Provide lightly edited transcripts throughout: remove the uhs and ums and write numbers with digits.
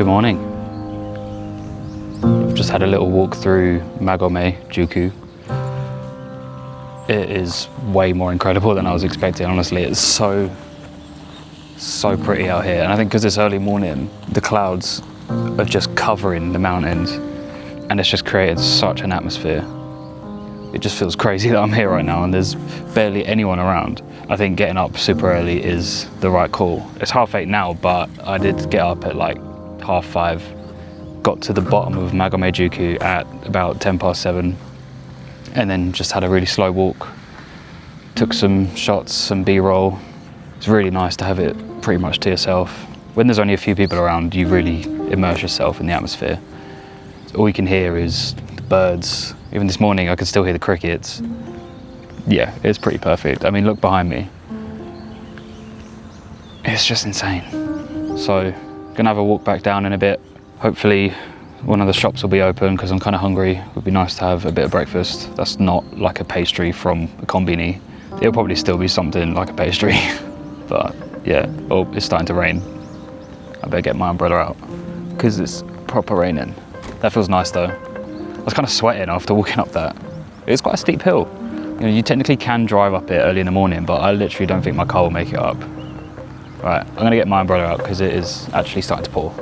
Good morning. I've just had a little walk through Magome-juku. It is way more incredible than I was expecting, honestly. It's so pretty out here. And I think because it's early morning, the clouds are just covering the mountains and it's just created such an atmosphere. It just feels crazy that I'm here right now and there's barely anyone around. I think getting up super early is the right call. It's 8:30 now, but I did get up at like 5:30. Got to the bottom of Magome-juku at about 7:10 and then just had a really slow walk. Took some shots, some B-roll. It's really nice to have it pretty much to yourself. When there's only a few people around, you really immerse yourself in the atmosphere. All you can hear is the birds. Even this morning, I could still hear the crickets. Yeah, it's pretty perfect. I mean, look behind me. It's just insane. So, gonna have a walk back down in a bit. Hopefully, one of the shops will be open because I'm kind of hungry. It would be nice to have a bit of breakfast. That's not like a pastry from a konbini. It'll probably still be something like a pastry. But yeah, oh, it's starting to rain. I better get my umbrella out because it's proper raining. That feels nice though. I was kind of sweating after walking up that. It's quite a steep hill. You know, you technically can drive up it early in the morning, but I literally don't think my car will make it up. Right, I'm gonna get my umbrella out because it is actually starting to pour.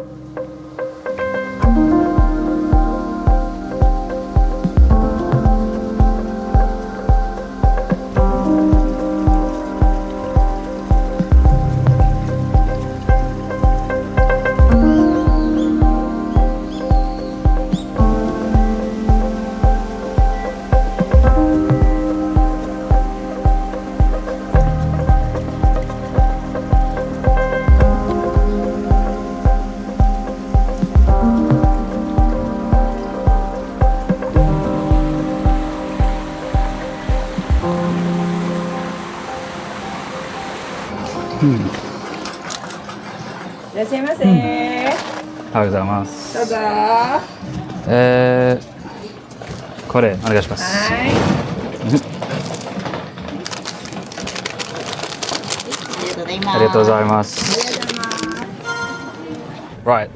Right,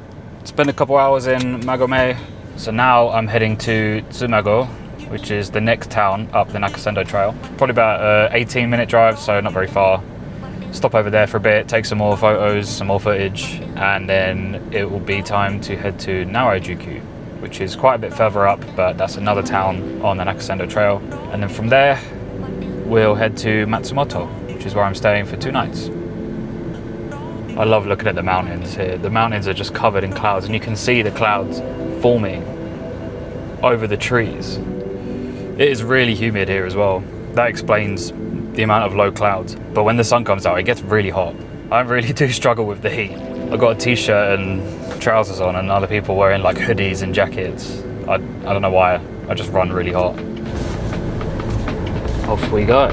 spent a couple hours in Magome, so now I'm heading to Tsumago, which is the next town up the Nakasendo trail. Probably about an 18-minute drive, so not very far. Stop over there for a bit, take some more photos, some more footage, and then it will be time to head to Narai-juku, which is quite a bit further up, but that's another town on the Nakasendo trail. And then from there, we'll head to Matsumoto, which is where I'm staying for 2 nights. I love looking at the mountains here. The mountains are just covered in clouds, and you can see the clouds forming over the trees. It is really humid here as well. That explains the amount of low clouds. But when the sun comes out, it gets really hot. I really do struggle with the heat. I've got a t-shirt and trousers on, and other people wearing like hoodies and jackets. I don't know why, I just run really hot. Off we go.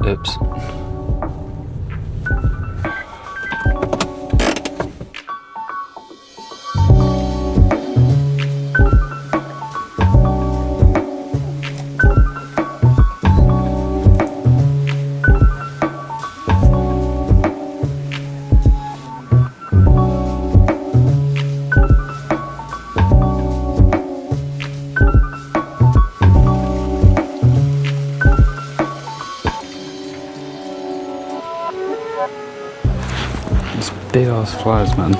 Oops. Big ass flies, man.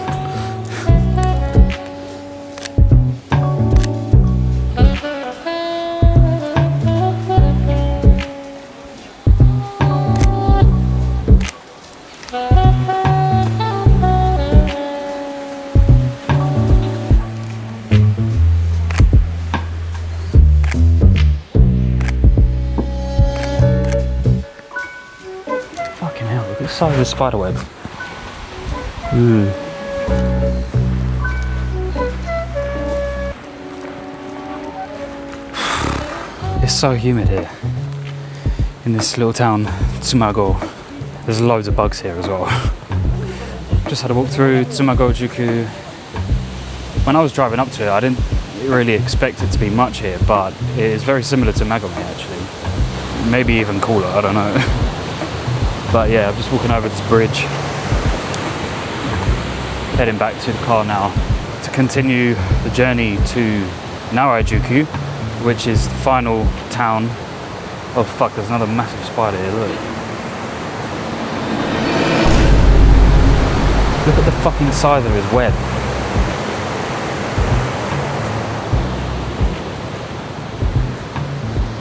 side of the spider web. Ooh. It's so humid here in this little town, Tsumago. There's loads of bugs here as well. Just had a walk through Tsumago-juku. When I was driving up to it, I didn't really expect it to be much here, but it is very similar to Magome actually. Maybe even cooler, I don't know. But yeah, I'm just walking over this bridge. Heading back to the car now to continue the journey to Narai-juku, which is the final town. Oh fuck, there's another massive spider here, look. Look at the fucking size of his web.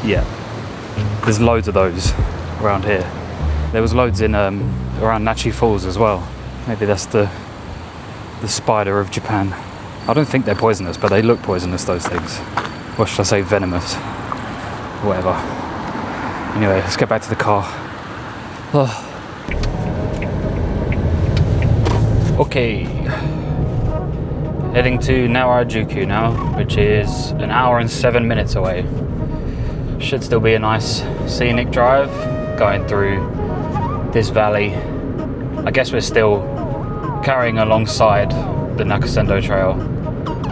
Yeah, there's loads of those around here. There was loads in around Nachi Falls as well. Maybe that's the spider of Japan. I don't think they're poisonous, but they look poisonous, those things. Or should I say venomous? Whatever. Anyway, let's get back to the car. Oh. Okay. Heading to Narai-juku now, which is an hour and 7 minutes away. Should still be a nice scenic drive, going through this valley. I guess we're still carrying alongside the Nakasendo Trail,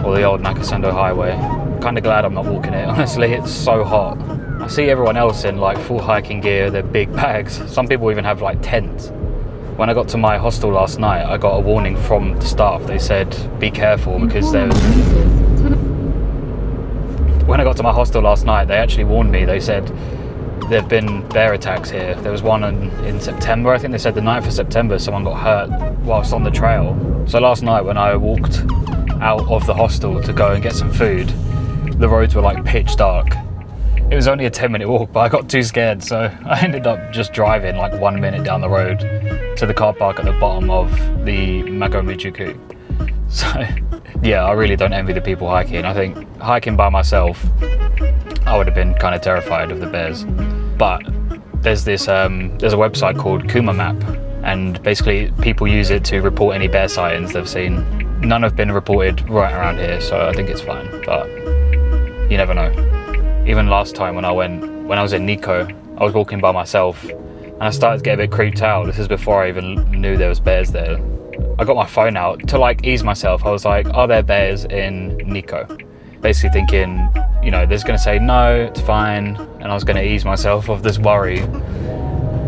or the old Nakasendo Highway. Kind of glad I'm not walking it, honestly, it's so hot. I see everyone else in like full hiking gear, their big bags. Some people even have like tents. When I got to my hostel last night, I got a warning from the staff. They said, be careful because there's... When I got to my hostel last night, they actually warned me. They said there have been bear attacks here. There was one in September. I think they said the 9th of September, someone got hurt whilst on the trail. So last night when I walked out of the hostel to go and get some food, the roads were like pitch dark. It was only a 10-minute walk, but I got too scared, so I ended up just driving like 1 minute down the road to the car park at the bottom of the Magome-juku. So yeah, I really don't envy the people hiking. I think hiking by myself, I would have been kind of terrified of the bears. But there's this there's a website called Kuma Map, and basically people use it to report any bear sightings they've seen. None have been reported right around here, so I think it's fine, but you never know. Even last time when I was in Nikko, I was walking by myself and I started to get a bit creeped out. This is before I even knew there was bears there. I got my phone out to like ease myself. I was like, are there bears in Nikko? Basically thinking, you know, they're gonna say no, it's fine, and I was gonna ease myself of this worry.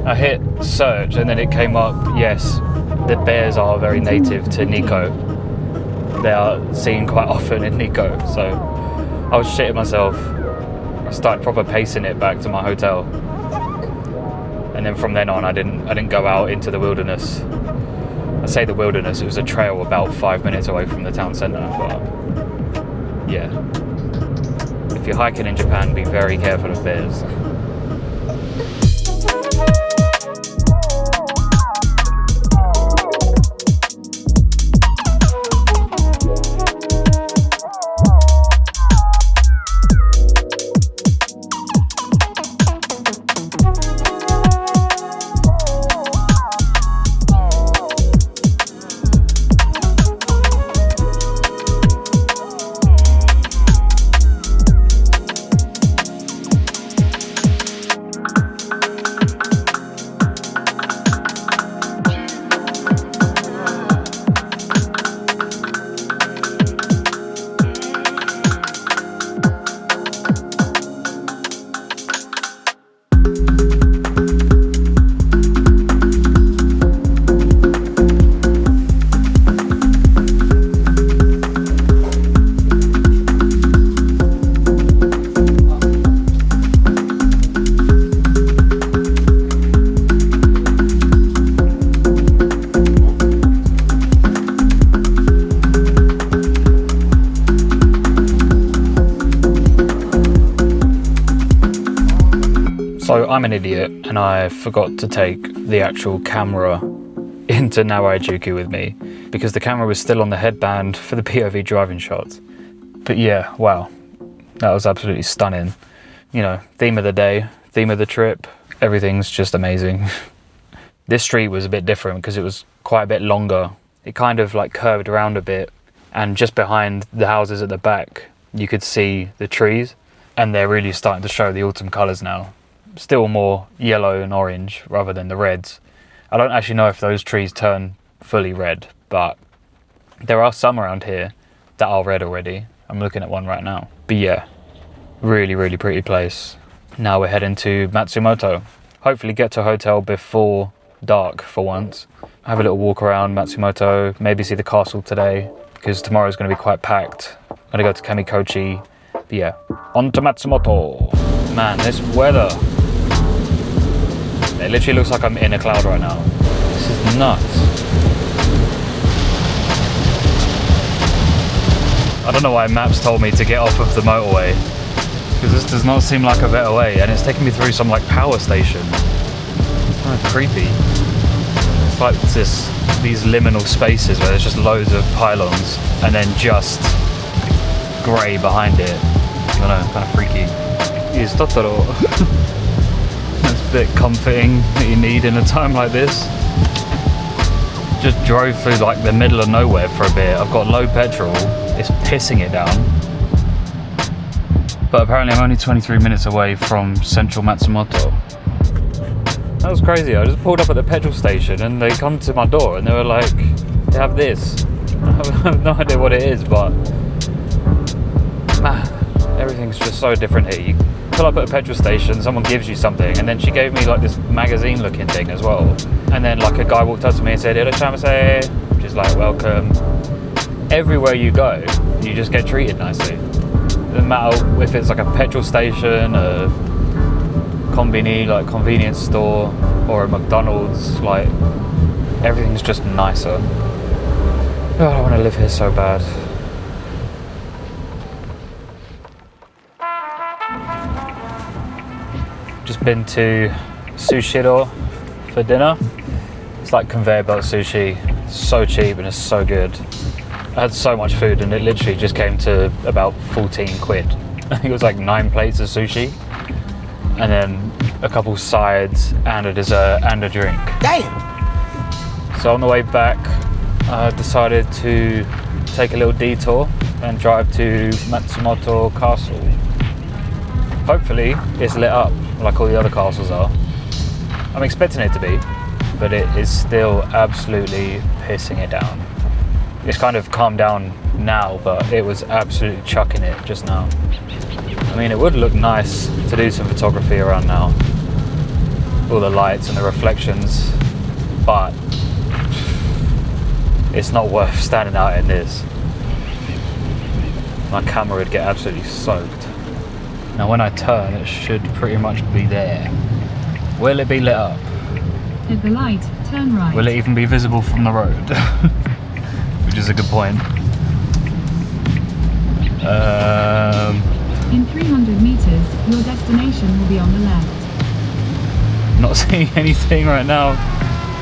I hit search and then it came up, yes, the bears are very native to Nikko. They are seen quite often in Nikko, so I was shitting myself. I started proper pacing it back to my hotel, and then from then on I didn't go out into the wilderness. I say the wilderness, it was a trail about 5 minutes away from the town centre, but yeah. If you're hiking in Japan, be very careful of bears. So I'm an idiot and I forgot to take the actual camera into Narai-juku with me because the camera was still on the headband for the POV driving shots. But yeah, wow, that was absolutely stunning. You know, theme of the day, theme of the trip, everything's just amazing. This street was a bit different because it was quite a bit longer. It kind of like curved around a bit, and just behind the houses at the back you could see the trees, and they're really starting to show the autumn colours now. Still more yellow and orange rather than the reds. I don't actually know if those trees turn fully red, but there are some around here that are red already. I'm looking at one right now. But yeah, really, really pretty place. Now we're heading to Matsumoto. Hopefully get to a hotel before dark for once. Have a little walk around Matsumoto, maybe see the castle today, because tomorrow's going to be quite packed. I'm going to go to Kamikochi. But yeah, on to Matsumoto. Man, this weather. It literally looks like I'm in a cloud right now. This is nuts. I don't know why maps told me to get off of the motorway, because this does not seem like a better way, and it's taking me through some like power station. It's kind of creepy. It's like these liminal spaces where there's just loads of pylons and then just grey behind it. I don't know, kind of freaky. Yes, Totoro. That's a bit comforting that you need in a time like this. Just drove through like the middle of nowhere for a bit. I've got low petrol. It's pissing it down. But apparently I'm only 23 minutes away from central Matsumoto. That was crazy. I just pulled up at the petrol station and they come to my door and they were like, "They have this." I have no idea what it is, but man, everything's just so different here. You pull up at a petrol station, someone gives you something, and then she gave me like this magazine looking thing as well. And then like a guy walked up to me and said, "Irashaimase," which is like welcome. Everywhere you go, you just get treated nicely. It doesn't matter if it's like a petrol station, a konbini, like convenience store, or a McDonald's, like everything's just nicer. Oh, I want to live here so bad. Just been to Sushiro for dinner. It's like conveyor belt sushi. It's so cheap and it's so good. I had so much food and it literally just came to about 14 quid. I think it was like 9 plates of sushi and then a couple sides and a dessert and a drink. Damn! So on the way back, I decided to take a little detour and drive to Matsumoto Castle. Hopefully it's lit up like all the other castles are. I'm expecting it to be, but it is still absolutely pissing it down. It's kind of calmed down now, but it was absolutely chucking it just now. I mean, it would look nice to do some photography around now. All the lights and the reflections, but it's not worth standing out in this. My camera would get absolutely soaked. Now when I turn, it should pretty much be there. Will it be lit up? At the light, turn right. Will it even be visible from the road? Which is a good point. In 300 meters, your destination will be on the left. Not seeing anything right now.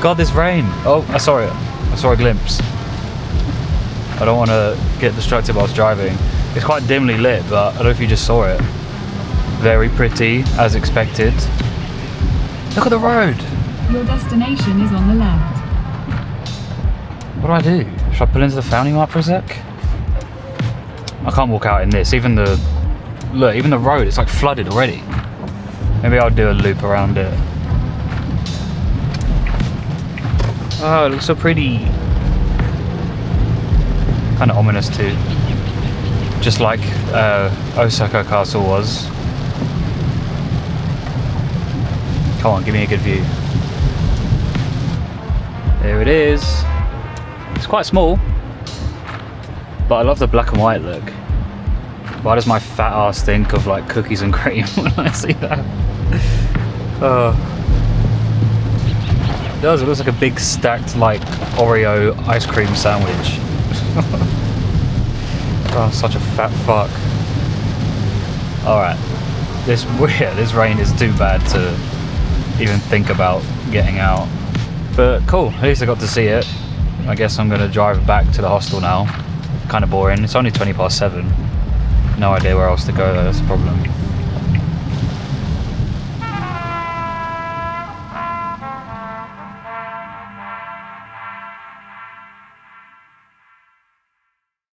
God, this rain. Oh, I saw it. I saw a glimpse. I don't want to get distracted whilst driving. It's quite dimly lit, but I don't know if you just saw it. Very pretty, as expected. Look at the road. Your destination is on the left. What do? Should I pull into the founding mart for a sec? I can't walk out in this. Even the road, it's like flooded already. Maybe I'll do a loop around it. Oh, it looks so pretty. Kind of ominous too. Just like Osaka Castle was. Come on, give me a good view. There it is. It's quite small, but I love the black and white look. Why does my fat ass think of like cookies and cream when I see that? It does, it looks like a big stacked like Oreo ice cream sandwich. Oh, I'm such a fat fuck. Alright, this rain is too bad to even think about getting out. But cool, at least I got to see it. I guess I'm going to drive back to the hostel now. Kind of boring, it's only 7:20. No idea where else to go though, that's the problem.